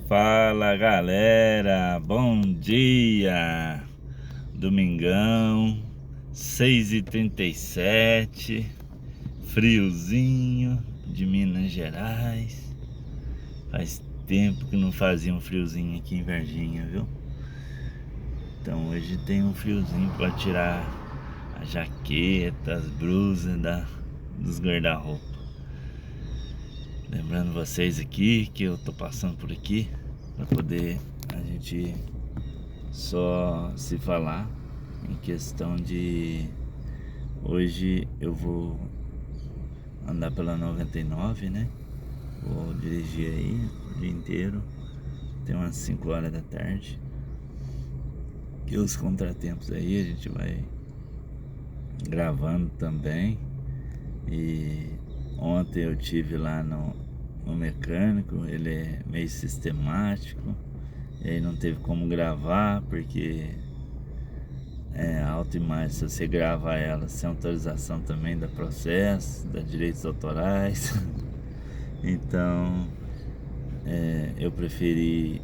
Fala galera, bom dia! Domingão, 6h37, friozinho de Minas Gerais. Faz tempo que não fazia um friozinho aqui em Varginha, viu? Então hoje tem um friozinho para tirar a jaqueta, as blusas dos guarda-roupa. Lembrando vocês aqui que eu tô passando por aqui para poder a gente só se falar em questão de hoje eu vou andar pela 99, né? Vou dirigir aí o dia inteiro, tem umas 5 horas da tarde. E os contratempos aí a gente vai gravando também. E ontem eu tive lá no mecânico, ele é meio sistemático, e aí não teve como gravar, porque é autoimagem, se você gravar ela sem autorização também dá processo, dá direitos autorais. Então eu preferi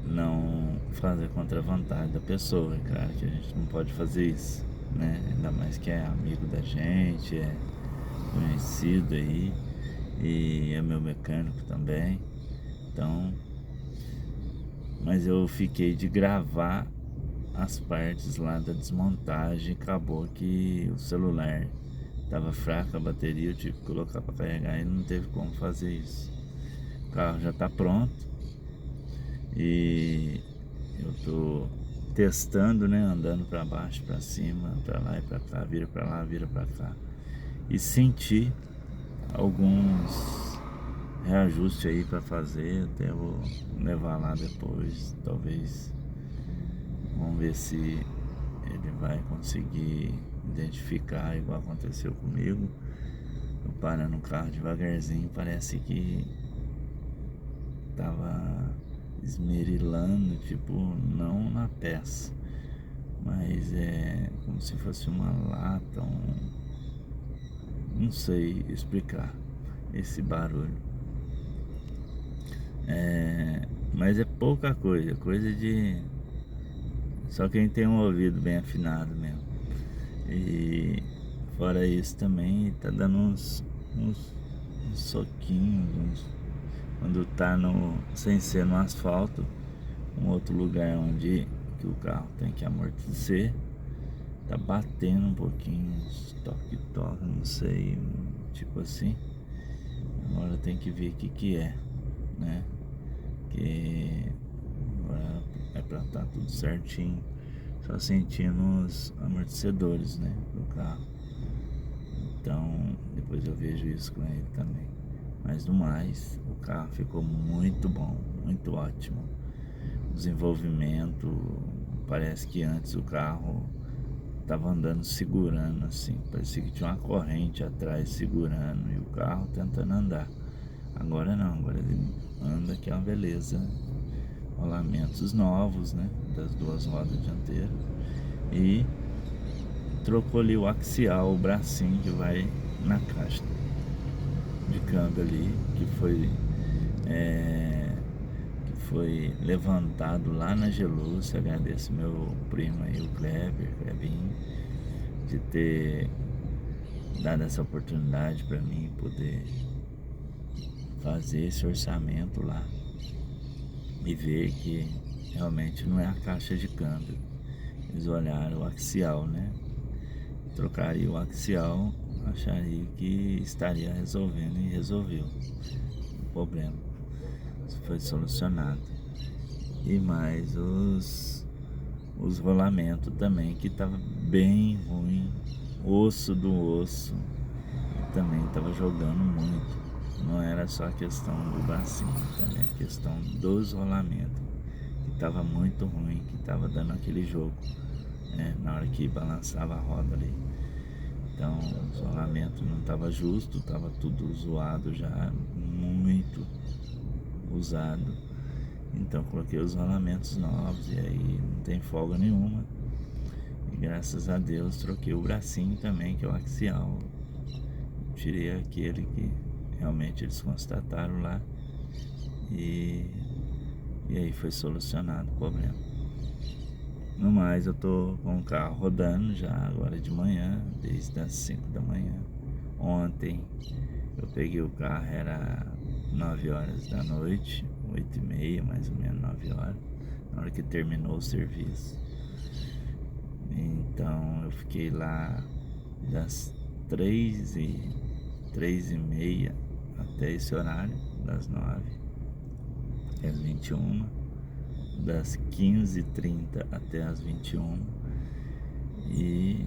não fazer contra a vontade da pessoa. É claro que a gente não pode fazer isso, né? Ainda mais que é amigo da gente, é conhecido aí, e é meu mecânico também. Então, mas eu fiquei de gravar as partes lá da desmontagem. Acabou que o celular tava fraco, a bateria, eu tive que colocar para carregar e não teve como fazer isso. O carro já tá pronto e eu tô testando, né, andando para baixo, para cima, para lá e para cá, vira para lá, vira para cá, e senti alguns reajustes aí para fazer. Até vou levar lá depois, talvez. Vamos ver se ele vai conseguir identificar igual aconteceu comigo. Eu parando o carro devagarzinho, parece que tava esmerilando, tipo, não na peça, mas é como se fosse uma lata, não sei explicar esse barulho. Mas é pouca coisa, coisa de só quem tem um ouvido bem afinado mesmo. E fora isso também tá dando uns soquinhos, quando tá sem ser no asfalto, um outro lugar onde que o carro tem que amortecer, tá batendo um pouquinho, toque, não sei, tipo assim. Agora tem que ver o que é, né? Que agora é pra estar tudo certinho, só sentindo os amortecedores, né, do carro. Então depois eu vejo isso com ele também. Mas no mais, o carro ficou muito bom, muito ótimo. O desenvolvimento, parece que antes o carro tava andando segurando assim, parecia que tinha uma corrente atrás segurando e o carro tentando andar. Agora não, agora ele anda, que é uma beleza. Rolamentos novos, né, das duas rodas dianteiras, e trocou ali o axial, o bracinho que vai na caixa de câmbio ali, que foi levantado lá na Gelúcia. Agradeço meu primo aí, o Klebinho, de ter dado essa oportunidade para mim poder fazer esse orçamento lá e ver que realmente não é a caixa de câmbio. Eles olharam o axial, né? Trocaria o axial, acharia que estaria resolvendo, e resolveu o problema. Isso foi solucionado. E mais os rolamentos também, que tava bem ruim, osso do osso, e também tava jogando muito. Não era só a questão do bracinho, também a questão dos rolamentos, que tava muito ruim, que tava dando aquele jogo, né, na hora que balançava a roda ali. Então o rolamento não tava justo, tava tudo zoado já, muito usado. Então coloquei os rolamentos novos e aí não tem folga nenhuma. E graças a Deus troquei o bracinho também, que é o axial. Tirei aquele que realmente eles constataram lá, e E aí foi solucionado o problema. No mais, eu tô com o carro rodando já agora de manhã, desde as 5 da manhã. Ontem eu peguei o carro, era 9 horas da noite, 8 e meia, mais ou menos 9 horas, na hora que terminou o serviço. Então eu fiquei lá das 3h30 até esse horário, das 9 às 21, das 15h30 até as 21. E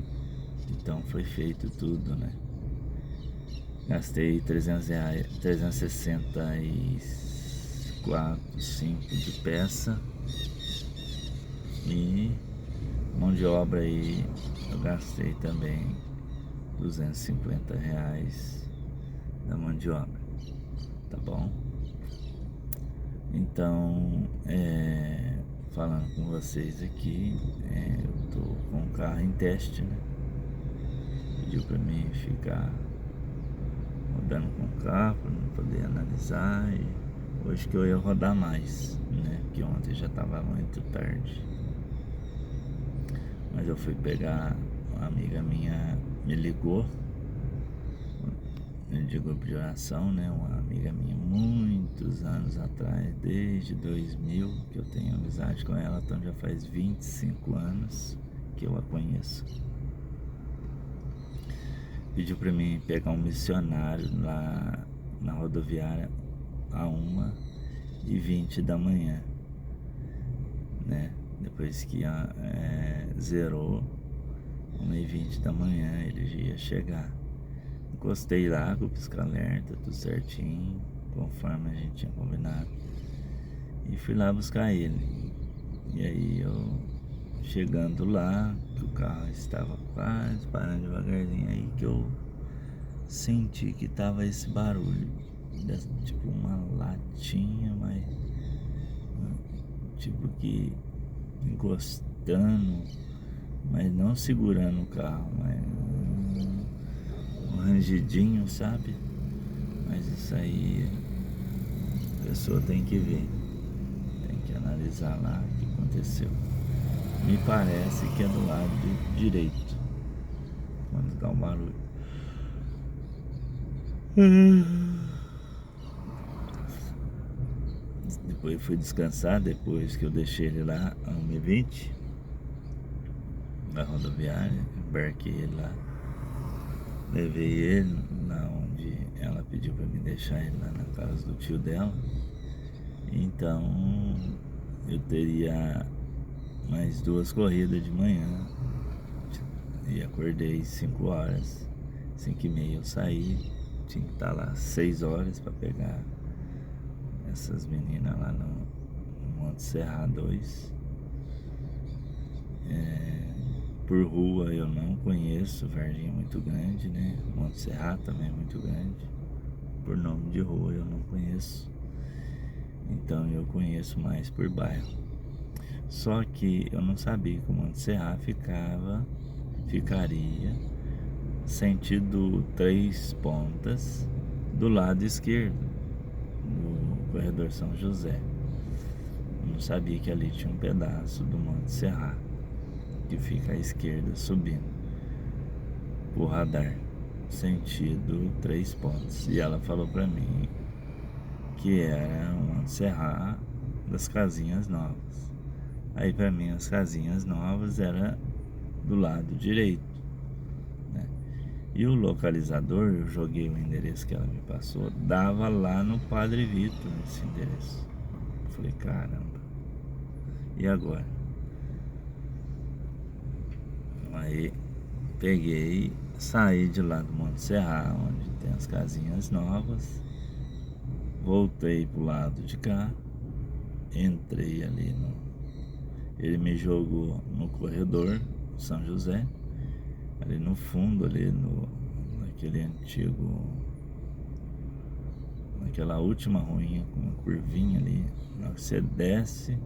então foi feito tudo, né? Gastei R$ 364, 5 de peça. E mão de obra aí eu gastei também R$ 250 da mão de obra, tá bom? Então, falando com vocês aqui, eu tô com o carro em teste, né? Pediu pra mim ficar rodando com o carro para não poder analisar, e hoje que eu ia rodar mais, né? Porque ontem já tava muito tarde. Mas eu fui pegar, uma amiga minha me ligou, de grupo de oração, né? Uma amiga minha, muitos anos atrás, desde 2000 que eu tenho amizade com ela, então já faz 25 anos que eu a conheço. Pediu para mim pegar um missionário lá na rodoviária a 1h20 da manhã, né? Depois que zerou, 1h20 da manhã ele já ia chegar. Encostei lá com o pisca-alerta, tudo certinho, conforme a gente tinha combinado. E fui lá buscar ele. E aí eu chegando lá, que o carro estava quase parando devagarzinho, aí que eu senti que tava esse barulho, tipo uma latinha, mas tipo que encostando, mas não segurando o carro, mas um rangidinho, sabe? Mas isso aí a pessoa tem que ver, tem que analisar lá o que aconteceu. Me parece que é do lado direito, quando dá um barulho. Depois eu fui descansar, depois que eu deixei ele lá a 1h20 na rodoviária, embarquei ele lá, levei ele na onde ela pediu para me deixar ele lá na casa do tio dela. Então eu teria mais 2 corridas de manhã e acordei 5 horas, 5h30 eu saí, tinha que estar lá 6 horas para pegar essas meninas lá no Monte Serra 2. Por rua eu não conheço, Varginha é muito grande, né? Monte Serra também é muito grande. Por nome de rua eu não conheço. Então eu conheço mais por bairro. Só que eu não sabia que o Monte Serra ficaria sentido Três Pontas, do lado esquerdo do corredor São José. Eu não sabia que ali tinha um pedaço do Monte Serra que fica à esquerda subindo o radar, sentido Três Pontos. E ela falou pra mim que era o Monte Serra das Casinhas Novas. Aí pra mim as Casinhas Novas era do lado direito, né? E o localizador, eu joguei o endereço que ela me passou, dava lá no Padre Vitor, esse endereço. Eu falei, caramba, e agora? Aí peguei, saí de lá do Monte Serra, onde tem as Casinhas Novas, voltei pro lado de cá, entrei ali ele me jogou no corredor São José, ali no fundo, ali naquele antigo, naquela última ruinha com uma curvinha ali. Na hora que você desce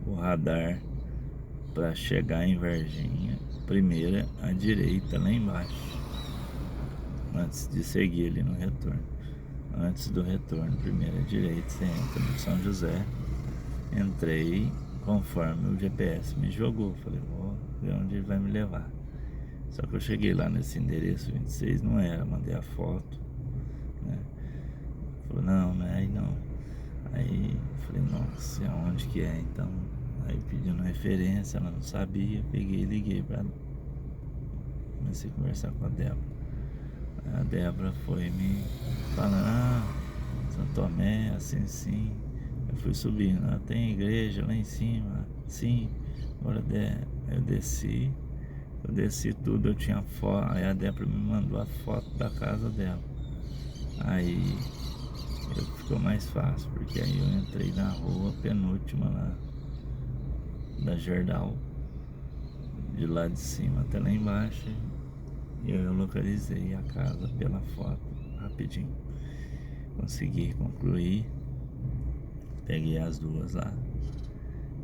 o radar para chegar em Varginha, primeira à direita lá embaixo, antes de seguir ali no retorno. Antes do retorno, primeira à direita, você entra no São José, Entrei conforme o GPS me jogou. Falei, vou ver onde ele vai me levar. Só que eu cheguei lá nesse endereço 26, não era, mandei a foto, né? Falou, não é aí não. Aí falei, nossa, aonde que é então? Aí pedindo referência, ela não sabia, peguei e liguei pra ela. Comecei a conversar com a Débora. A Débora foi me falando, São Tomé, assim. Eu fui subindo, tem igreja lá em cima, sim. Agora aí eu desci. Eu desci tudo, eu tinha foto. Aí a Débora me mandou a foto da casa dela. Aí ficou mais fácil, porque aí eu entrei na rua penúltima lá da Gerdau, de lá de cima até lá embaixo. E eu localizei a casa pela foto rapidinho. Consegui concluir. Peguei as duas lá.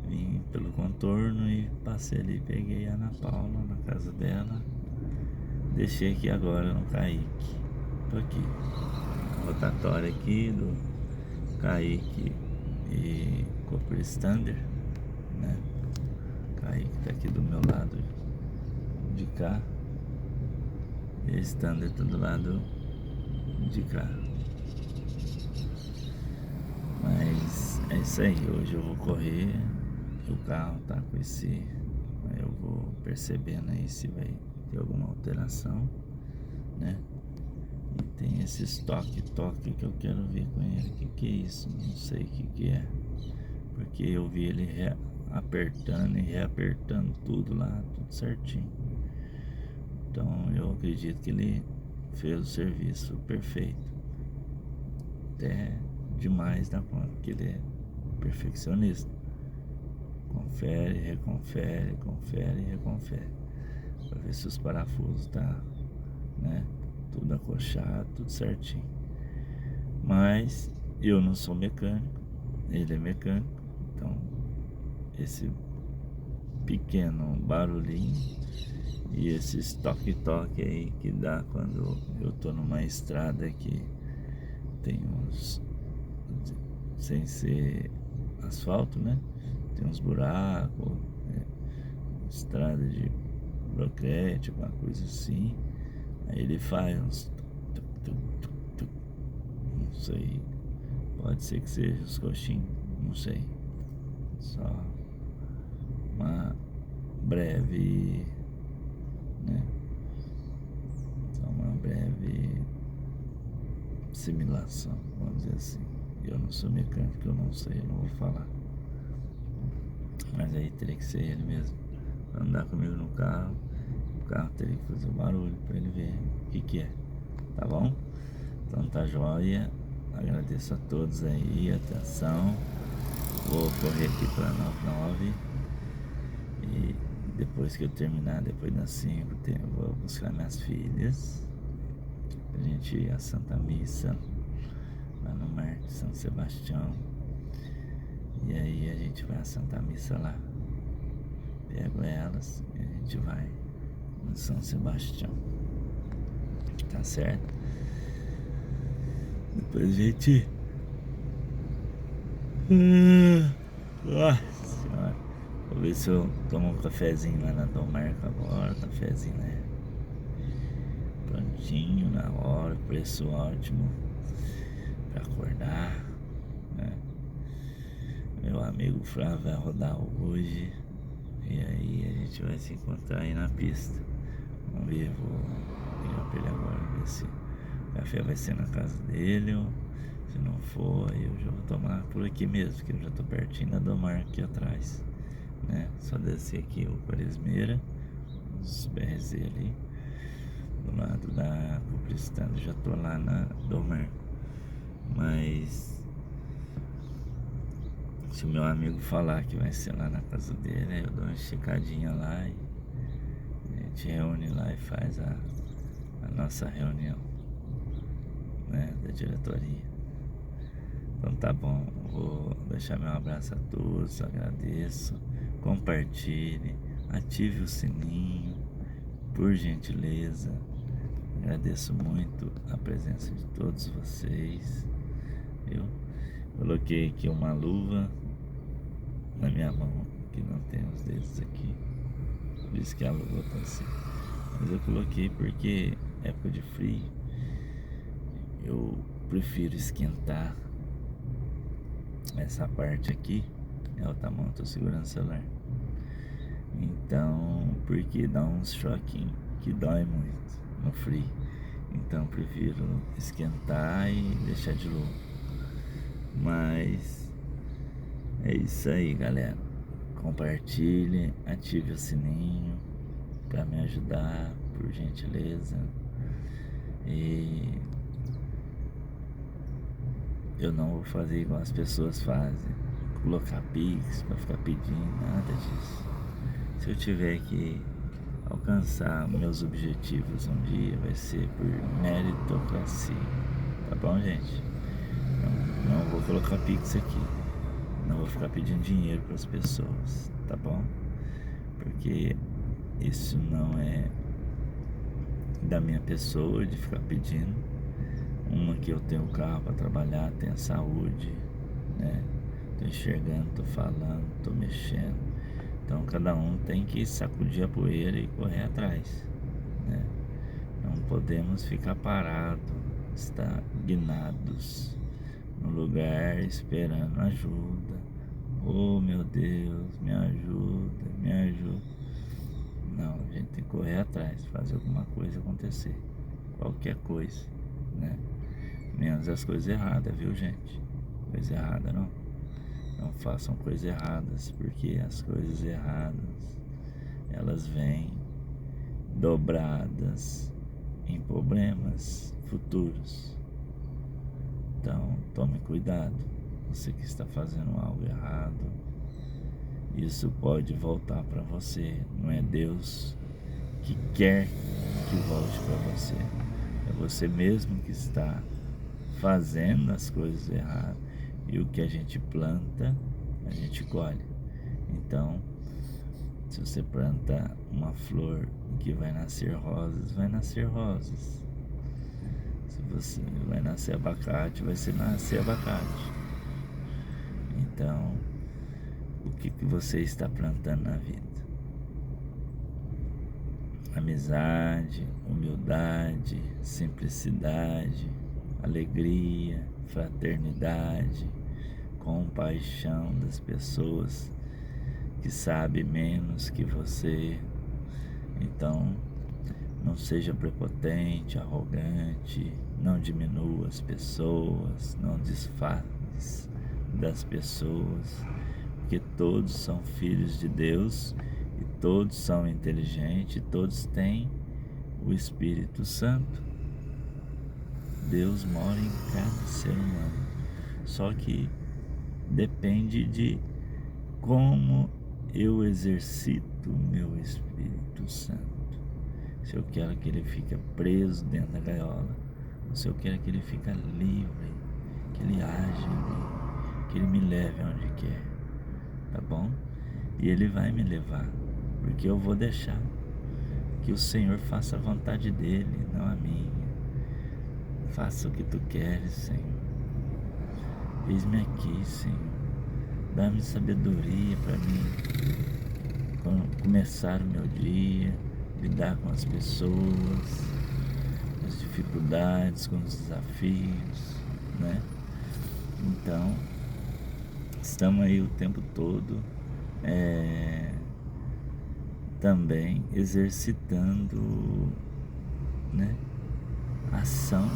Vim pelo contorno e passei ali. Peguei a Ana Paula na casa dela. Deixei aqui agora no Kaique. Tô aqui. Rotatória aqui do Kaique e Cooper Standard, né? Kaique tá aqui do meu lado de cá. E Standard tá do lado de cá. Mas é isso aí, hoje eu vou correr. O carro tá com esse. Aí eu vou percebendo aí se vai ter alguma alteração, né? E tem esse toque que eu quero ver com ele. Que é isso? Não sei o que é. Porque eu vi ele apertando e reapertando tudo lá, tudo certinho. Então eu acredito que ele fez o serviço perfeito. Até demais da conta, porque ele é perfeccionista. Confere, reconfere, confere e reconfere. Pra ver se os parafusos tá, né? Tudo acochado, tudo certinho. Mas eu não sou mecânico, ele é mecânico. Então esse pequeno barulhinho e esses toque-toque aí que dá quando eu tô numa estrada que tem uns, sem ser asfalto, né? Tem uns buracos, né? Estrada de broquete, alguma coisa assim. Aí ele faz uns não sei, pode ser que seja os coxinhos, não sei. Só uma breve, né? Só uma breve simulação, vamos dizer assim. Eu não sou mecânico, eu não sei, eu não vou falar. Mas aí teria que ser ele mesmo. Pra andar comigo no carro, o carro teria que fazer barulho pra ele ver o que é. Tá bom? Então tá joia. Agradeço a todos aí, atenção. Vou correr aqui pra 99. E depois que eu terminar, depois das 5, vou buscar minhas filhas. A gente ir à Santa Missa, lá no Mar de São Sebastião. E aí a gente vai à Santa Missa lá. Pego elas e a gente vai no São Sebastião. Tá certo? Depois a gente. Nossa senhora. Vou ver se eu tomo um cafezinho lá na Dom Marco agora. Cafezinho, né? Prontinho, na hora, preço ótimo pra acordar, né? Meu amigo Flávio vai rodar hoje. E aí a gente vai se encontrar aí na pista. Vamos ver, vou ligar pra ele agora, ver se o café vai ser na casa dele ou se não for, aí eu já vou tomar por aqui mesmo, porque eu já tô pertinho da Domar aqui atrás, né? Só descer aqui o Quaresmeira, os BRZ ali, do lado da Publicitando, já tô lá na Domar. Mas se o meu amigo falar que vai ser lá na casa dele, aí eu dou uma esticadinha lá e a gente reúne lá e faz a nossa reunião, né, da diretoria. Então tá bom, vou deixar meu abraço a todos, agradeço, compartilhe, ative o sininho, por gentileza. Agradeço muito a presença de todos vocês, viu? Coloquei aqui uma luva minha mão, que não tem os dedos aqui. Por isso que a lua tá assim. Mas eu coloquei porque época de frio eu prefiro esquentar essa parte aqui. É o tamanho, tô segurando o celular. Então, porque dá um choque que dói muito no frio. Então eu prefiro esquentar e deixar de lua. Mas é isso aí, galera. Compartilhe, ative o sininho para me ajudar, por gentileza. E eu não vou fazer igual as pessoas fazem, colocar Pix para ficar pedindo, nada disso. Se eu tiver que alcançar meus objetivos um dia, vai ser por meritocracia. Tá bom, gente? Não vou colocar Pix aqui. Não vou ficar pedindo dinheiro para as pessoas, tá bom? Porque isso não é da minha pessoa de ficar pedindo. Uma que eu tenho carro para trabalhar, tenho saúde, né? Tô enxergando, tô falando, tô mexendo. Então cada um tem que sacudir a poeira e correr atrás, né? Não podemos ficar parados, estagnados no lugar esperando ajuda. Oh meu Deus, me ajuda, me ajuda. Não, a gente tem que correr atrás, fazer alguma coisa acontecer. Qualquer coisa, né? Menos as coisas erradas, viu, gente? Coisa errada não. Não façam coisas erradas, porque as coisas erradas, elas vêm dobradas em problemas futuros. Então, tome cuidado. Você que está fazendo algo errado, isso pode voltar para você. Não é Deus que quer que volte para você. É você mesmo que está fazendo as coisas erradas. E o que a gente planta, a gente colhe. Então, se você planta uma flor que vai nascer rosas, vai nascer rosas. Se você vai nascer abacate, vai nascer abacate. Então, o que você está plantando na vida? Amizade, humildade, simplicidade, alegria, fraternidade, compaixão das pessoas que sabem menos que você. Então, não seja prepotente, arrogante, não diminua as pessoas, não desfaça das pessoas, porque todos são filhos de Deus e todos são inteligentes, todos têm o Espírito Santo. Deus mora em cada ser humano, só que depende de como eu exercito o meu Espírito Santo. Se eu quero que ele fique preso dentro da gaiola, ou se eu quero que ele fique livre, que ele age em mim, que ele me leve aonde quer, tá bom? E ele vai me levar, porque eu vou deixar que o Senhor faça a vontade dele, não a minha. Faça o que tu queres, Senhor. Eis-me aqui, Senhor. Dá-me sabedoria para mim começar o meu dia, lidar com as pessoas, as dificuldades, com os desafios, né? Então, estamos aí o tempo todo também exercitando, né, ação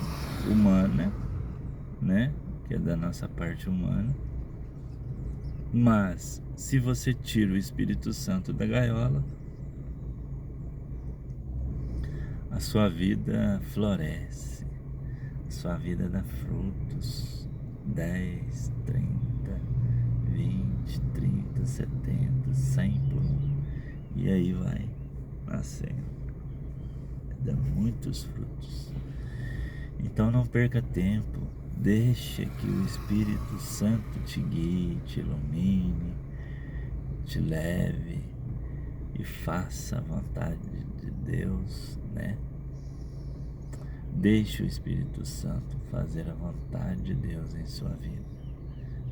humana, né, que é da nossa parte humana. Mas se você tira o Espírito Santo da gaiola, a sua vida floresce, a sua vida dá frutos, 10, 30, 20, 30, 70, 100 por um, e aí vai nascendo, dá muitos frutos. Então não perca tempo, deixa que o Espírito Santo te guie, te ilumine, te leve e faça a vontade de Deus, né? Deixe o Espírito Santo fazer a vontade de Deus em sua vida.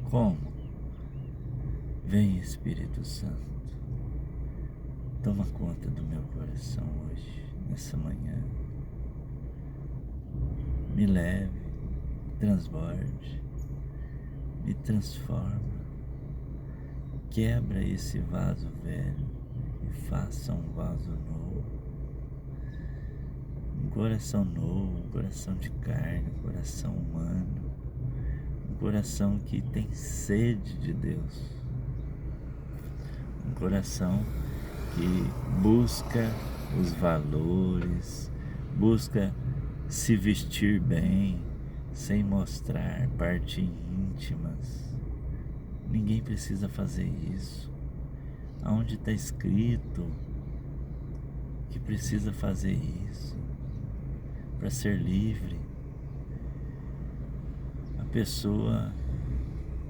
Como? Vem, Espírito Santo, toma conta do meu coração hoje, nessa manhã. Me leve, transborde, me transforma. Quebra esse vaso velho e faça um vaso novo. Um coração novo, um coração de carne, um coração humano. Um coração que tem sede de Deus. Um coração que busca os valores, busca se vestir bem, sem mostrar partes íntimas. Ninguém precisa fazer isso. Aonde está escrito que precisa fazer isso para ser livre? A pessoa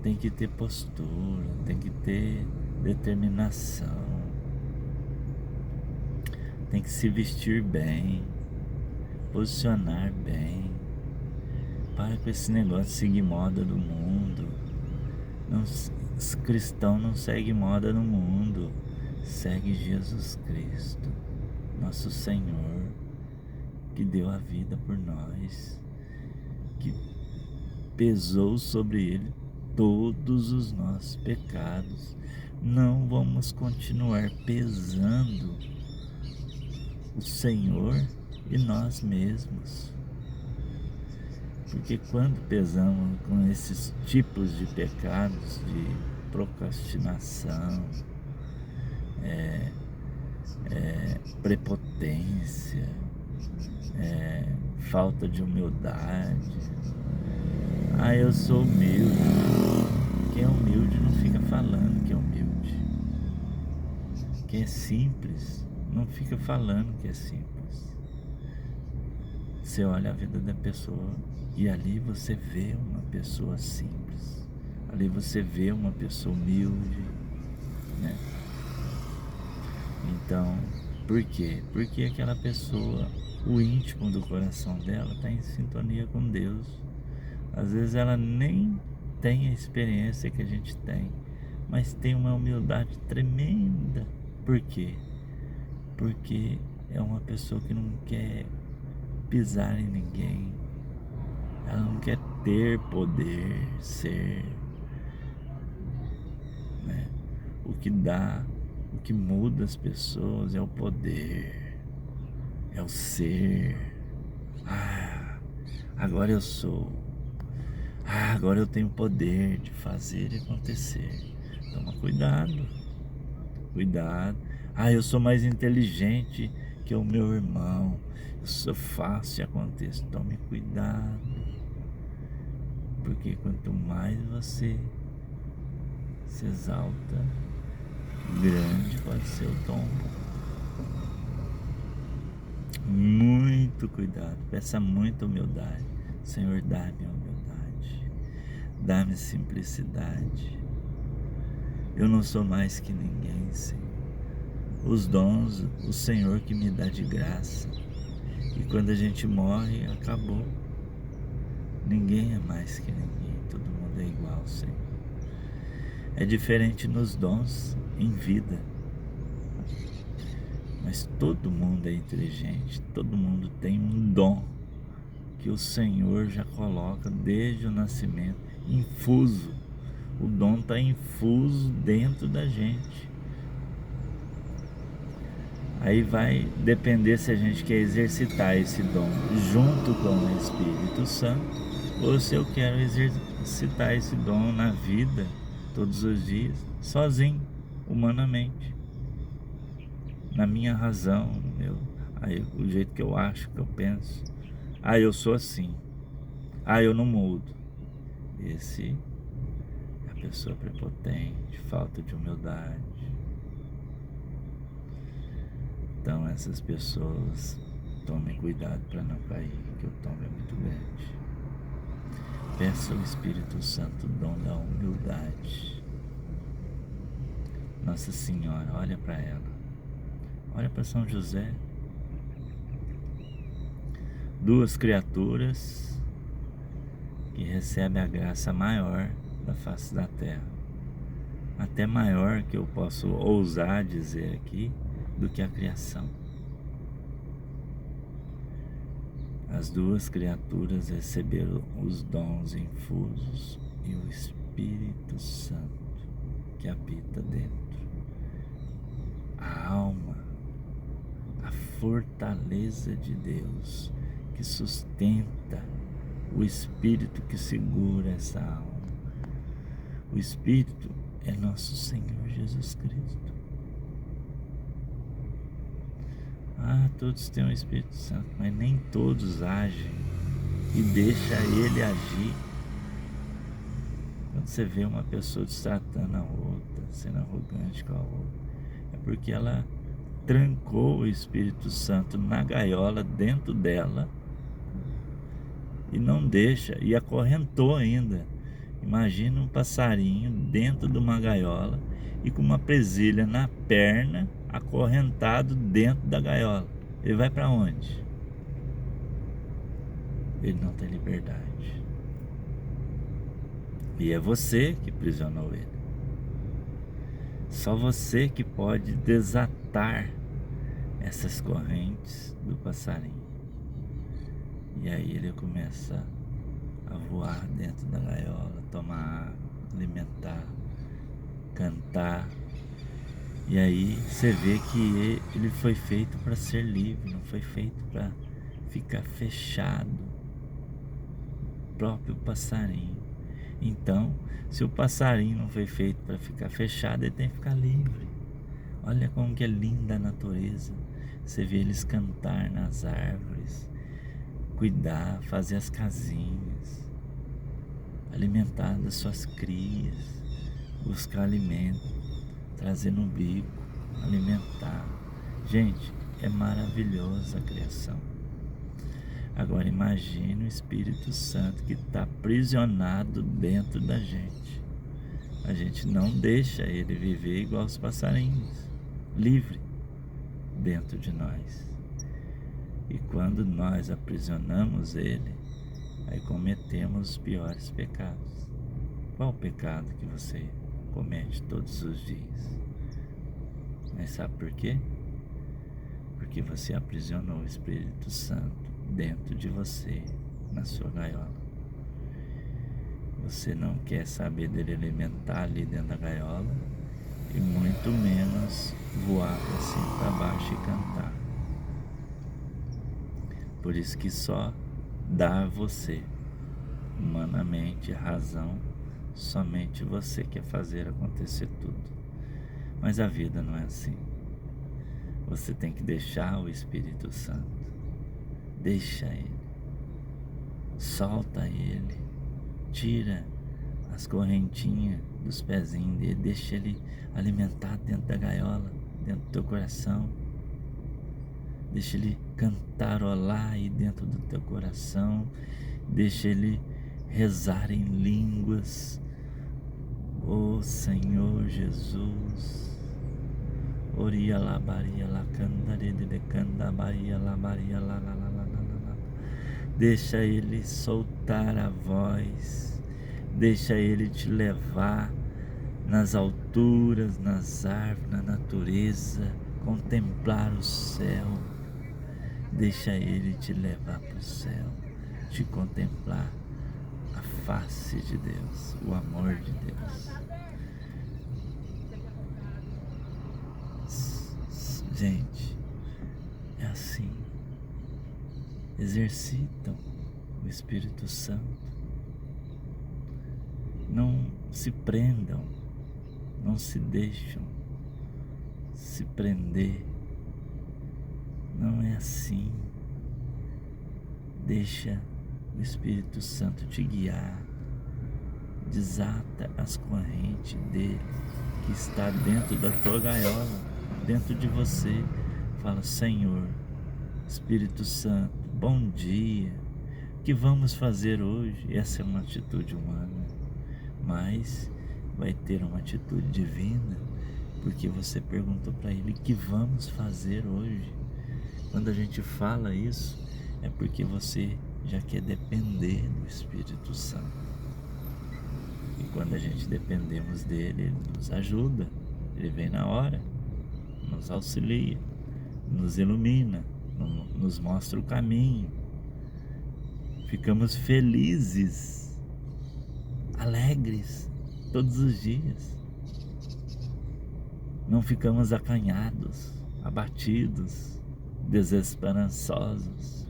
tem que ter postura, tem que ter determinação, tem que se vestir bem, posicionar bem. Para com esse negócio de seguir moda do mundo. Não, cristão não segue moda no mundo, segue Jesus Cristo, nosso Senhor, que deu a vida por nós, que pesou sobre ele todos os nossos pecados. Não vamos continuar pesando o Senhor e nós mesmos. Porque quando pesamos com esses tipos de pecados, de procrastinação, prepotência, falta de humildade. Eu sou humilde. Quem é humilde não fica falando que é humilde. Quem é simples não fica falando que é simples. Você olha a vida da pessoa e ali você vê uma pessoa simples. Ali você vê uma pessoa humilde, né? Então, por quê? Porque aquela pessoa, o íntimo do coração dela está em sintonia com Deus. Às vezes ela nem tem a experiência que a gente tem, mas tem uma humildade tremenda. Por quê? Porque é uma pessoa que não quer pisar em ninguém. Ela não quer ter poder, ser, né? O que dá, o que muda as pessoas é o poder, é o ser. Agora eu sou. Agora eu tenho poder de fazer e acontecer. Toma cuidado, cuidado. Eu sou mais inteligente que o meu irmão. Eu sou fácil e aconteço. Tome cuidado. Porque quanto mais você se exalta, grande pode ser o tombo. Muito cuidado, peça muita humildade. Senhor, dá-me humildade, dá-me simplicidade. Eu não sou mais que ninguém, Senhor. Os dons, o Senhor que me dá de graça. E quando a gente morre, acabou. Ninguém é mais que ninguém, todo mundo é igual, Senhor. É diferente nos dons, em vida. Mas todo mundo é inteligente, todo mundo tem um dom que o Senhor já coloca desde o nascimento, infuso. O dom está infuso dentro da gente. Aí vai depender se a gente quer exercitar esse dom junto com o Espírito Santo, ou se eu quero exercitar esse dom na vida, todos os dias, sozinho, humanamente, na minha razão, o jeito que eu acho, que eu penso. Eu sou assim. Eu não mudo. Esse é a pessoa prepotente, falta de humildade. Então essas pessoas, tomem cuidado para não cair, que o tombo é muito grande. Peça ao Espírito Santo o dom da humildade. Nossa Senhora, olha para ela. Olha para São José. Duas criaturas que recebem a graça maior da face da terra. até maior, que eu posso ousar dizer aqui, do que a criação. As duas criaturas receberam os dons infusos e o Espírito Santo que habita dentro. A alma, a fortaleza de Deus que sustenta o Espírito que segura essa alma. O Espírito é nosso Senhor Jesus Cristo. Todos têm o Espírito Santo, mas nem todos agem e deixa ele agir. Quando você vê uma pessoa destratando a outra, sendo arrogante com a outra, é porque ela trancou o Espírito Santo na gaiola dentro dela e não deixa, e acorrentou ainda. Imagina um passarinho dentro de uma gaiola e com uma presilha na perna, acorrentado dentro da gaiola. Ele vai para onde? Ele não tem liberdade. E é você que aprisionou ele. Só você que pode desatar essas correntes do passarinho. E aí ele começa a voar dentro da gaiola, tomar água, alimentar, cantar. E aí você vê que ele foi feito para ser livre, não foi feito para ficar fechado. O próprio passarinho. Então, se o passarinho não foi feito para ficar fechado, ele tem que ficar livre. Olha como que é linda a natureza. Você vê eles cantar nas árvores, cuidar, fazer as casinhas, alimentar das suas crias, buscar alimento, trazer no bico, alimentar. Gente, é maravilhosa a criação. Agora imagine o Espírito Santo que está aprisionado dentro da gente. A gente não deixa ele viver igual os passarinhos, livre dentro de nós. E quando nós aprisionamos ele, aí cometemos os piores pecados. Qual o pecado que você comete todos os dias? Mas sabe por quê? Porque você aprisionou o Espírito Santo dentro de você, na sua gaiola. Você não quer saber dele alimentar ali dentro da gaiola e muito menos voar para cima, para baixo e cantar. Por isso que só dá a você, humanamente, razão, somente você quer fazer acontecer tudo. Mas a vida não é assim. Você tem que deixar o Espírito Santo. Deixa ele. Solta ele. Tira as correntinhas dos pezinhos dele. Deixa ele alimentar dentro da gaiola, dentro do teu coração. Deixa ele cantarolar aí dentro do teu coração. Deixa ele rezar em línguas. Oh Senhor Jesus. Oria la baria la candare de canda baria la baria la la la la la. Deixa ele soltar a voz. Deixa ele te levar nas alturas, nas árvores, na natureza, contemplar o céu. Deixa ele te levar para o céu, te contemplar a face de Deus, o amor de Deus. Gente, é assim. Exercitam o Espírito Santo. Não se prendam, não se deixam se prender. Não é assim. Deixa o Espírito Santo te guiar. Desata as correntes dele que está dentro da tua gaiola, dentro de você. Fala: Senhor, Espírito Santo, bom dia. O que vamos fazer hoje? Essa é uma atitude humana, mas vai ter uma atitude divina, porque você perguntou para ele: o que vamos fazer hoje? Quando a gente fala isso, é porque você já quer depender do Espírito Santo. E quando a gente dependemos dele, ele nos ajuda, ele vem na hora, nos auxilia, nos ilumina, nos mostra o caminho. Ficamos felizes, alegres todos os dias. Não ficamos acanhados, abatidos, desesperançosos.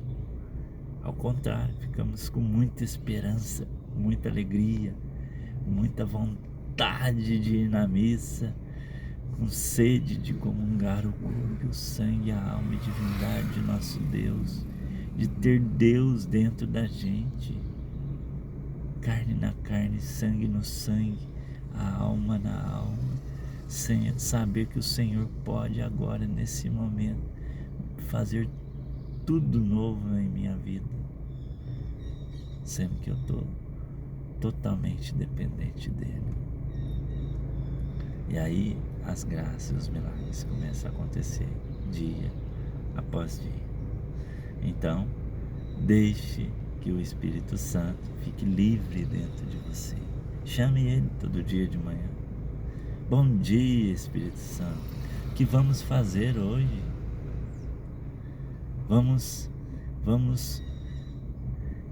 Ao contrário, ficamos com muita esperança, muita alegria, muita vontade de ir na missa, com sede de comungar o corpo, o sangue, a alma e divindade de nosso Deus, de ter Deus dentro da gente, carne na carne, sangue no sangue, a alma na alma, sem saber que o Senhor pode agora, nesse momento, fazer tudo novo em minha vida, sendo que eu estou totalmente dependente dele. E aí as graças e os milagres começam a acontecer dia após dia. Então, deixe que o Espírito Santo fique livre dentro de você. Chame ele todo dia de manhã. Bom dia, Espírito Santo. O que vamos fazer hoje? Vamos,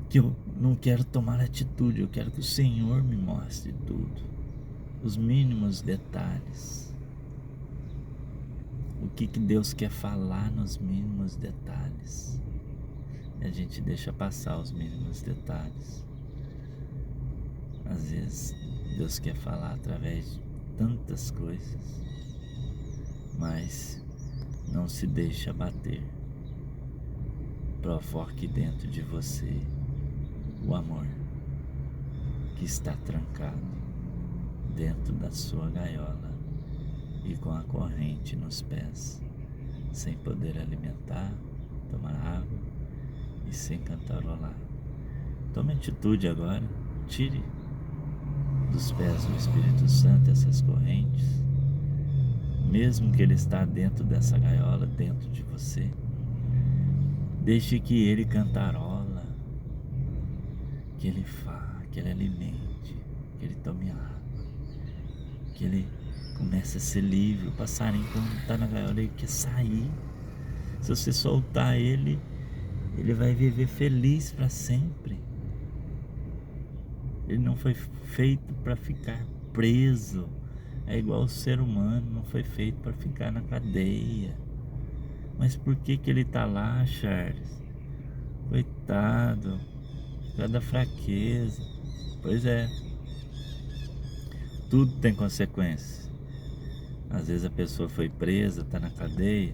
que eu não quero tomar atitude, eu quero que o Senhor me mostre tudo, os mínimos detalhes. O que Deus quer falar nos mínimos detalhes. E a gente deixa passar os mínimos detalhes. Às vezes Deus quer falar através de tantas coisas, mas não se deixa abater. Provoque dentro de você o amor que está trancado dentro da sua gaiola e com a corrente nos pés, sem poder alimentar, tomar água e sem cantarolar. Tome atitude agora, tire dos pés do Espírito Santo essas correntes, mesmo que ele está dentro dessa gaiola, dentro de você. Deixe que ele cantarola, que ele que ele alimente, que ele tome água, que ele comece a ser livre. O passarinho, quando está na gaiola, ele quer sair. Se você soltar ele, ele vai viver feliz para sempre. Ele não foi feito para ficar preso. É igual o ser humano, não foi feito para ficar na cadeia. Mas por que ele está lá, Charles? Coitado, por causa da fraqueza. Pois é, tudo tem consequência. Às vezes a pessoa foi presa, está na cadeia,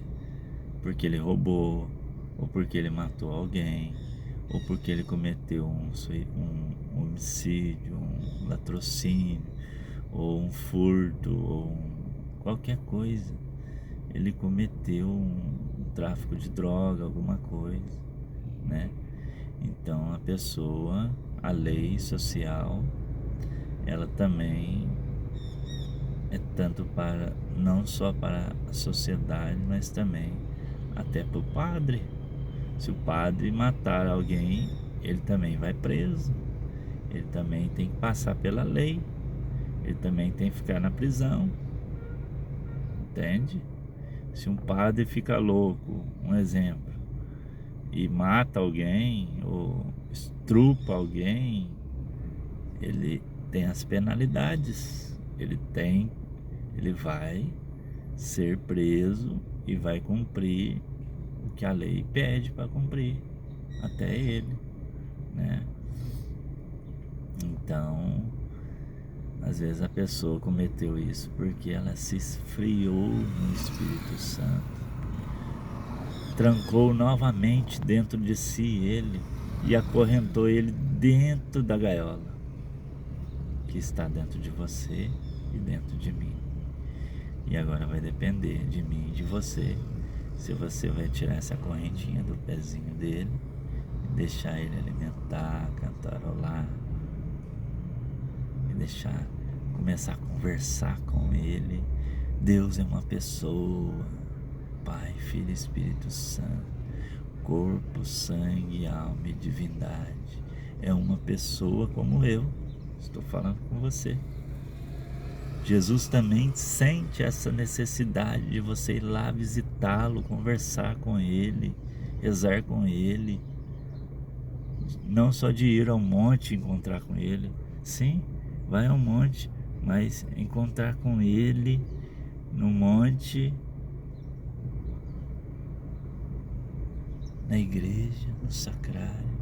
porque ele roubou, ou porque ele matou alguém, ou porque ele cometeu um homicídio, um latrocínio, ou um furto, ou qualquer coisa. Ele cometeu um tráfico de droga, alguma coisa, né? Então a pessoa, a lei social, ela também é tanto para, não só para a sociedade, mas também até para o padre. Se o padre matar alguém, ele também vai preso, ele também tem que passar pela lei, ele também tem que ficar na prisão, entende? Se um padre fica louco, um exemplo, e mata alguém ou estrupa alguém, ele tem as penalidades, ele vai ser preso e vai cumprir o que a lei pede para cumprir, até ele, né? Então, às vezes a pessoa cometeu isso porque ela se esfriou no Espírito Santo, trancou novamente dentro de si ele e acorrentou ele dentro da gaiola que está dentro de você e dentro de mim. E agora vai depender de mim e de você, se você vai tirar essa correntinha do pezinho dele e deixar ele alimentar, cantarolar, e deixar, começar a conversar com ele. Deus é uma pessoa, Pai, Filho e Espírito Santo, corpo, sangue, alma e divindade. É uma pessoa como eu, Estou falando com você. Jesus também sente essa necessidade de você ir lá visitá-lo, conversar com ele, rezar com ele. Não só de ir ao monte encontrar com ele. Sim, vai ao monte, mas encontrar com ele no monte, na igreja, no sacrário.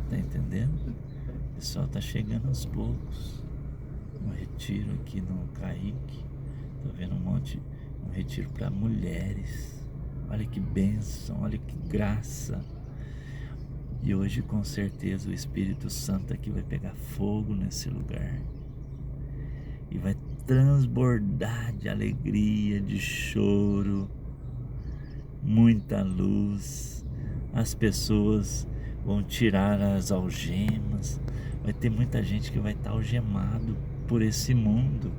Tá entendendo? O pessoal tá chegando aos poucos. Um retiro aqui no Caique. Tô vendo um retiro para mulheres. Olha que bênção, olha que graça. E hoje com certeza o Espírito Santo aqui vai pegar fogo nesse lugar. E vai transbordar de alegria, de choro, muita luz. As pessoas vão tirar as algemas. Vai ter muita gente que vai estar algemado por esse mundo.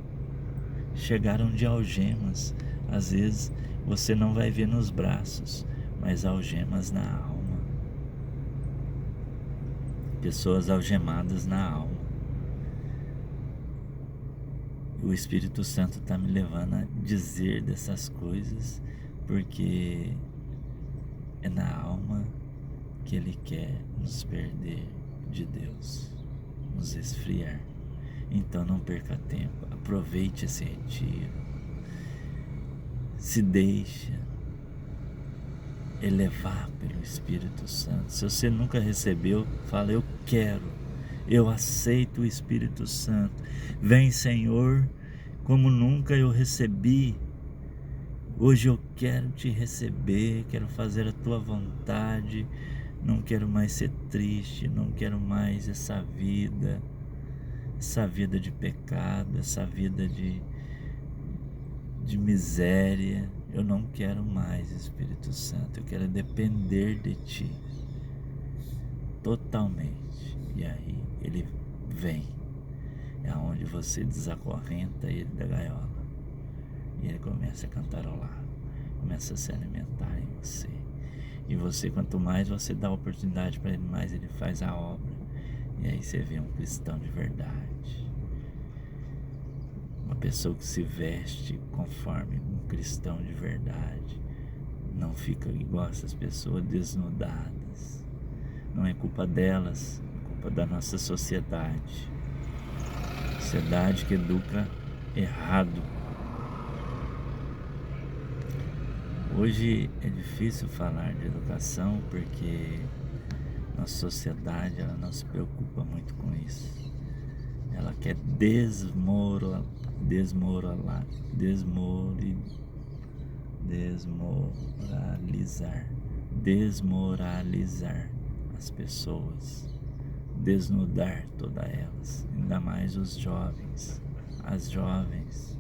Chegaram de algemas. Às vezes você não vai ver nos braços, mas algemas na alma. Pessoas algemadas na alma. O Espírito Santo está me levando a dizer dessas coisas, porque é na alma que Ele quer nos perder de Deus, nos esfriar. Então não perca tempo, aproveite esse retiro, se deixa elevar pelo Espírito Santo. Se você nunca recebeu, fala: eu quero, eu aceito o Espírito Santo. Vem, Senhor, como nunca eu recebi. Hoje eu quero te receber, quero fazer a tua vontade. Não quero mais ser triste, não quero mais essa vida de pecado, essa vida de miséria. Eu não quero mais, Espírito Santo. Eu quero depender de ti totalmente. E aí ele vem. É onde você desacorrenta ele da gaiola. E ele começa a cantarolar, começa a se alimentar em você. E você, quanto mais você dá oportunidade para ele, mais ele faz a obra. E aí você vê um cristão de verdade. Uma pessoa que se veste conforme um cristão de verdade. Não fica igual essas pessoas desnudadas. Não é culpa delas, é culpa da nossa sociedade. Sociedade que educa errado. Hoje é difícil falar de educação porque nossa sociedade ela não se preocupa muito com isso. Ela quer desmoralizar as pessoas, desnudar todas elas, ainda mais os jovens, as jovens.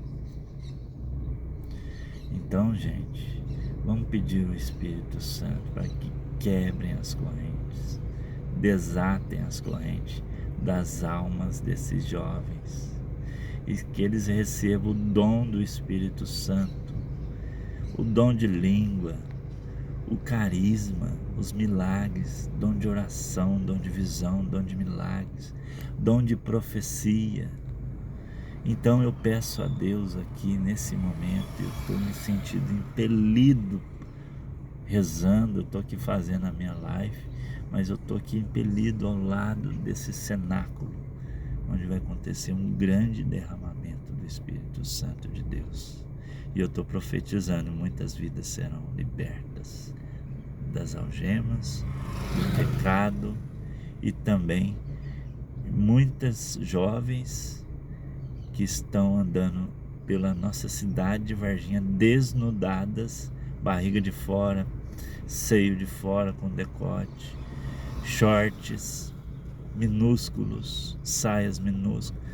Então, gente, vamos pedir ao Espírito Santo para que quebrem as correntes, desatem as correntes das almas desses jovens e que eles recebam o dom do Espírito Santo, o dom de língua, o carisma, os milagres, dom de oração, dom de visão, dom de milagres, dom de profecia. Então eu peço a Deus aqui nesse momento, eu estou me sentindo impelido, rezando, eu estou aqui fazendo a minha live, mas eu estou aqui impelido ao lado desse cenáculo, onde vai acontecer um grande derramamento do Espírito Santo de Deus. E eu estou profetizando, muitas vidas serão libertas das algemas, do pecado, e também muitas jovens que estão andando pela nossa cidade de Varginha desnudadas, barriga de fora, seio de fora com decote, shorts minúsculos, saias minúsculas.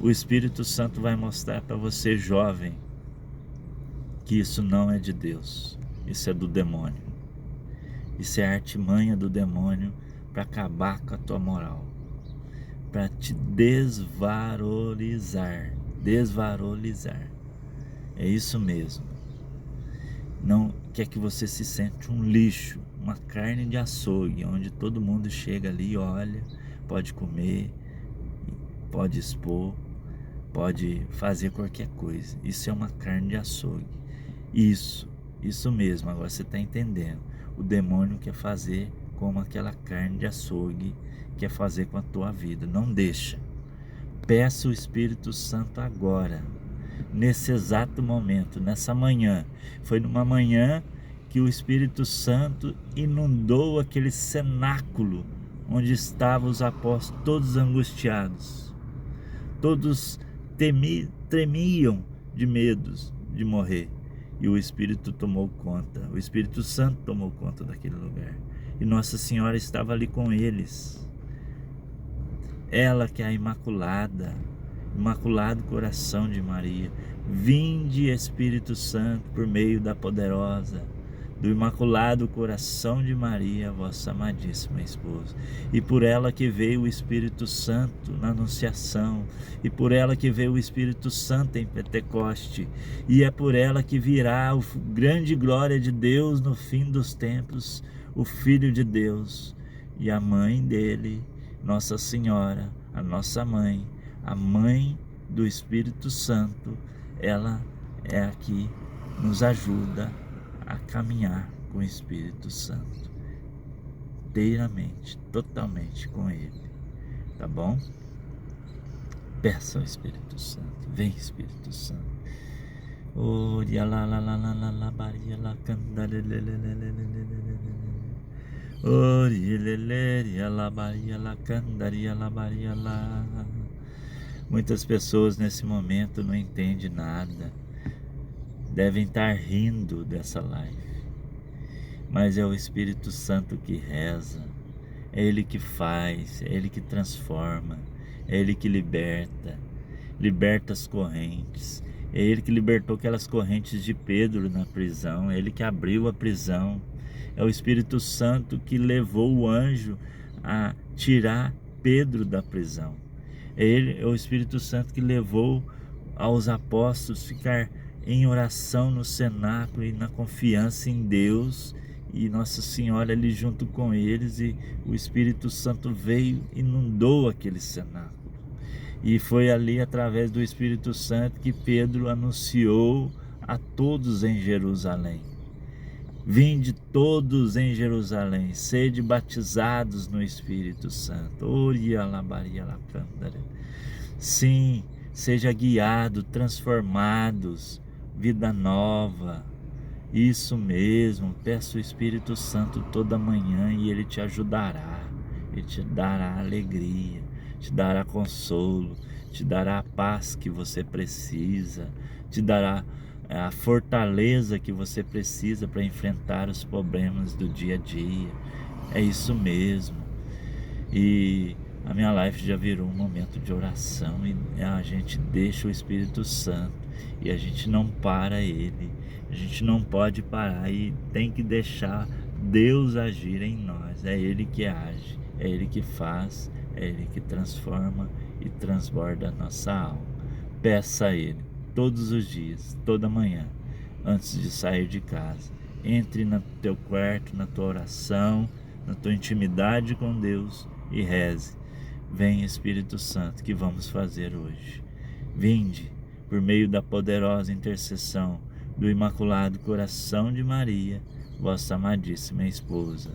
O Espírito Santo vai mostrar para você, jovem, que isso não é de Deus, isso é do demônio. Isso é a artimanha do demônio para acabar com a tua moral, para te desvalorizar. É isso mesmo. Não quer que você se sente um lixo, uma carne de açougue, onde todo mundo chega ali, olha, pode comer, pode expor, pode fazer qualquer coisa. Isso é uma carne de açougue. Isso mesmo, agora você está entendendo. O demônio quer fazer como aquela carne de açougue quer fazer com a tua vida. Não deixa. Peça o Espírito Santo agora, nesse exato momento, nessa manhã. Foi numa manhã que o Espírito Santo inundou aquele cenáculo onde estavam os apóstolos, todos angustiados, todos tremiam de medos de morrer. E o Espírito tomou conta, o Espírito Santo tomou conta daquele lugar. E Nossa Senhora estava ali com eles. Ela que é a Imaculada, Imaculado Coração de Maria. Vinde, Espírito Santo, por meio da poderosa, do Imaculado Coração de Maria, vossa amadíssima esposa. E por ela que veio o Espírito Santo na Anunciação, e por ela que veio o Espírito Santo em Pentecoste, e é por ela que virá a grande glória de Deus no fim dos tempos, o Filho de Deus e a mãe dele, Nossa Senhora, a nossa mãe, a mãe do Espírito Santo. Ela é a que nos ajuda a caminhar com o Espírito Santo, inteiramente, totalmente com Ele, tá bom? Peça ao Espírito Santo, vem Espírito Santo. Oria la la la la la la baria la candale le le le le le le. Oria le le la baria la candaria la baria la. Muitas pessoas nesse momento não entendem nada, devem estar rindo dessa live, mas é o Espírito Santo que reza, é Ele que faz, é Ele que transforma, é Ele que liberta as correntes, é Ele que libertou aquelas correntes de Pedro na prisão, é Ele que abriu a prisão, é o Espírito Santo que levou o anjo a tirar Pedro da prisão, é o Espírito Santo que levou aos apóstolos ficar em oração no cenáculo e na confiança em Deus, e Nossa Senhora ali junto com eles, e o Espírito Santo veio e inundou aquele cenáculo. E foi ali através do Espírito Santo que Pedro anunciou a todos em Jerusalém: vinde todos em Jerusalém, sede batizados no Espírito Santo. Sim, seja guiado, transformados, vida nova. Isso mesmo, peça o Espírito Santo toda manhã e Ele te ajudará, Ele te dará alegria, te dará consolo, te dará a paz que você precisa, te dará a fortaleza que você precisa para enfrentar os problemas do dia a dia. É isso mesmo. E a minha live já virou um momento de oração, e a gente deixa o Espírito Santo e a gente não para Ele, a gente não pode parar e tem que deixar Deus agir em nós. É Ele que age, é Ele que faz, é Ele que transforma e transborda a nossa alma. Peça a Ele todos os dias, toda manhã, antes de sair de casa. Entre no teu quarto, na tua oração, na tua intimidade com Deus e reze: vem Espírito Santo, que vamos fazer hoje? Vinde, por meio da poderosa intercessão do Imaculado Coração de Maria, vossa amadíssima esposa,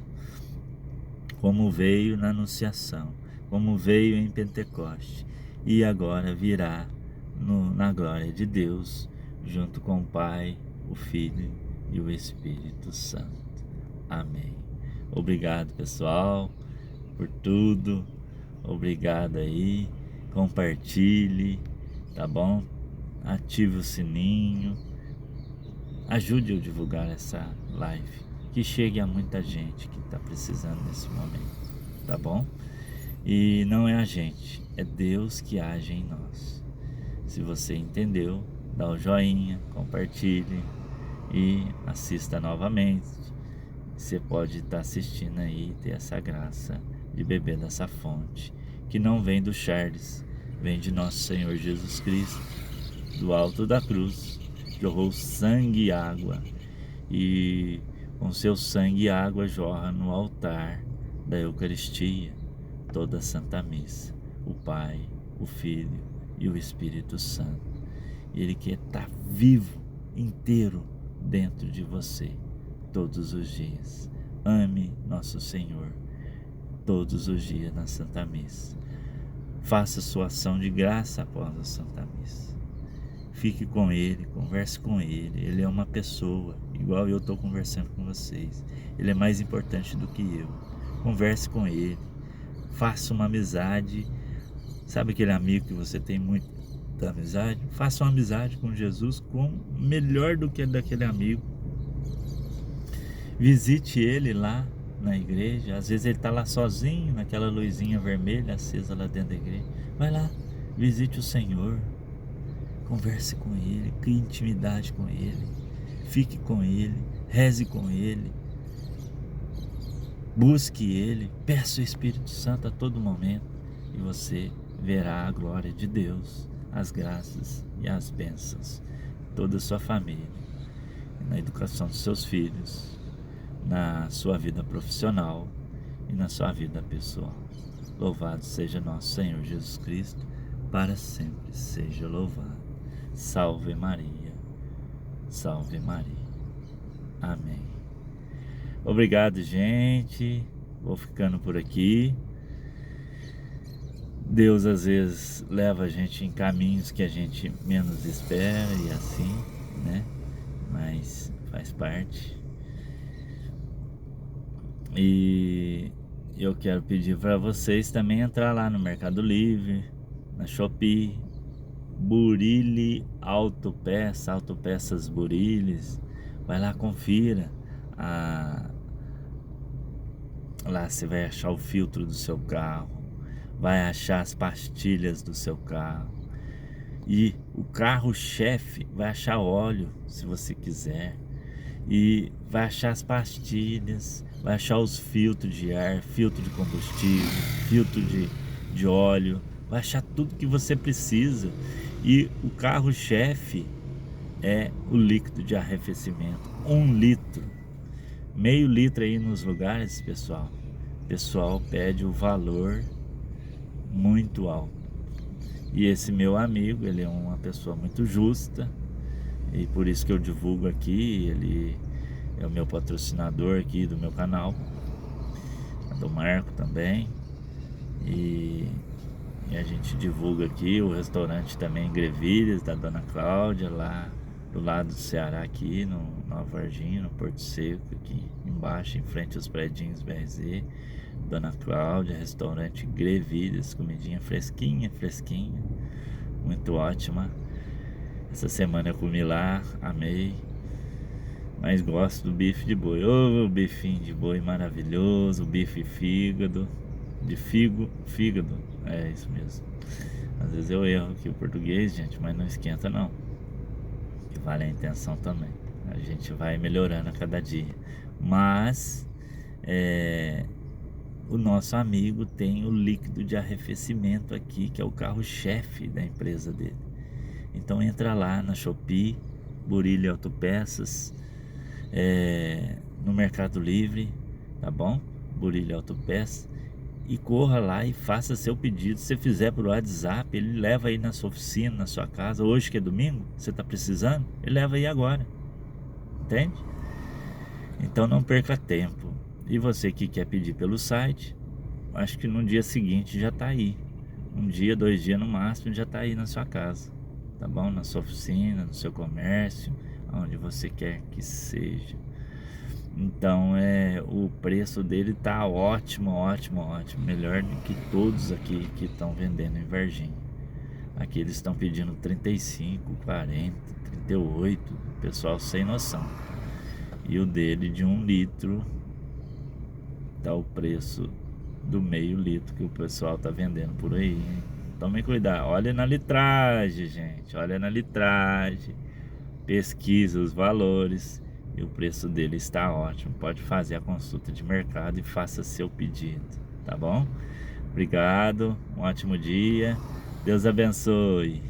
como veio na Anunciação, como veio em Pentecoste, e agora virá na glória de Deus, junto com o Pai, o Filho e o Espírito Santo. Amém. Obrigado, pessoal, por tudo. Obrigado aí. Compartilhe, tá bom? Ative o sininho. Ajude eu a divulgar essa live, que chegue a muita gente que está precisando nesse momento, tá bom? E não é a gente, é Deus que age em nós. Se você entendeu, dá o joinha, compartilhe e assista novamente. Você pode estar assistindo aí e ter essa graça de beber dessa fonte, que não vem do Charles, vem de nosso Senhor Jesus Cristo, do alto da cruz, jorrou sangue e água, e Com seu sangue e água jorra no altar da Eucaristia toda a Santa Missa, o Pai, o Filho e o Espírito Santo. Ele quer estar vivo, inteiro dentro de você todos os dias. Ame nosso Senhor todos os dias na Santa Missa. Faça sua ação de graça após a Santa Missa. Fique com Ele, converse com Ele. Ele é uma pessoa, igual eu estou conversando com vocês. Ele é mais importante do que eu. Converse com Ele. Faça uma amizade. Sabe aquele amigo que você tem muita amizade? Faça uma amizade com Jesus melhor do que daquele amigo. Visite Ele lá na igreja. Às vezes ele está lá sozinho, naquela luzinha vermelha acesa lá dentro da igreja. Vai lá, visite o Senhor. Converse com Ele, crie intimidade com Ele. Fique com Ele, reze com Ele. Busque Ele, peça o Espírito Santo a todo momento. E você verá a glória de Deus, as graças e as bênçãos. Toda a sua família, na educação dos seus filhos, na sua vida profissional e na sua vida pessoal. Louvado seja nosso Senhor Jesus Cristo, para sempre seja louvado. Salve Maria, salve Maria. Amém. Obrigado, gente. Vou ficando por aqui. Deus às vezes leva a gente em caminhos que a gente menos espera e assim, né? Mas faz parte. E eu quero pedir para vocês também entrar lá no Mercado Livre, na Shopee, Burilli Autopeças Burillis. Vai lá, confira. Lá você vai achar o filtro do seu carro, vai achar as pastilhas do seu carro. E o carro-chefe vai achar óleo, se você quiser. E vai achar as pastilhas, vai achar os filtros de ar, filtro de combustível, filtro de óleo. Vai achar tudo que você precisa. E o carro-chefe é o líquido de arrefecimento. 1 litro. Meio litro aí nos lugares, pessoal. O pessoal pede o valor muito alto. E esse meu amigo, ele é uma pessoa muito justa. E por isso que eu divulgo aqui. Ele é o meu patrocinador aqui do meu canal. Do Marco também. E a gente divulga aqui o restaurante também Grevilhas, da Dona Cláudia, lá do lado do Ceará, aqui no Nova Varginha, no Porto Seco, aqui embaixo, em frente aos predinhos BRZ. Dona Cláudia, restaurante Grevilhas, comidinha fresquinha, muito ótima. Essa semana eu comi lá, amei. Mas gosto do bife de boi. Ô, bifinho de boi maravilhoso, bife fígado. De fígado, é isso mesmo. Às vezes eu erro aqui o português, gente, mas não esquenta não. Que vale a intenção também. A gente vai melhorando a cada dia. Mas o nosso amigo tem o líquido de arrefecimento aqui, que é o carro-chefe da empresa dele. Então entra lá na Shopee, Burilli Autopeças, no Mercado Livre, tá bom? Burilli Autopeças. E corra lá e faça seu pedido. Se você fizer por WhatsApp, ele leva aí na sua oficina, na sua casa. Hoje que é domingo, você está precisando, ele leva aí agora. Entende? Então não perca tempo. E você que quer pedir pelo site, acho que no dia seguinte já está aí. 1 dia, 2 dias no máximo, já está aí na sua casa. Tá bom? Na sua oficina, no seu comércio, onde você quer que seja. Então o preço dele tá ótimo. Melhor do que todos aqui que estão vendendo em Varginha. Aqui eles estão pedindo 35, 40, 38. Pessoal sem noção. E o dele de 1 litro tá o preço do meio litro que o pessoal tá vendendo por aí, hein? Tome cuidado, olha na litragem, gente. Olha na litragem. Pesquisa os valores. E o preço dele está ótimo. Pode fazer a consulta de mercado e faça seu pedido, tá bom? Obrigado, um ótimo dia. Deus abençoe.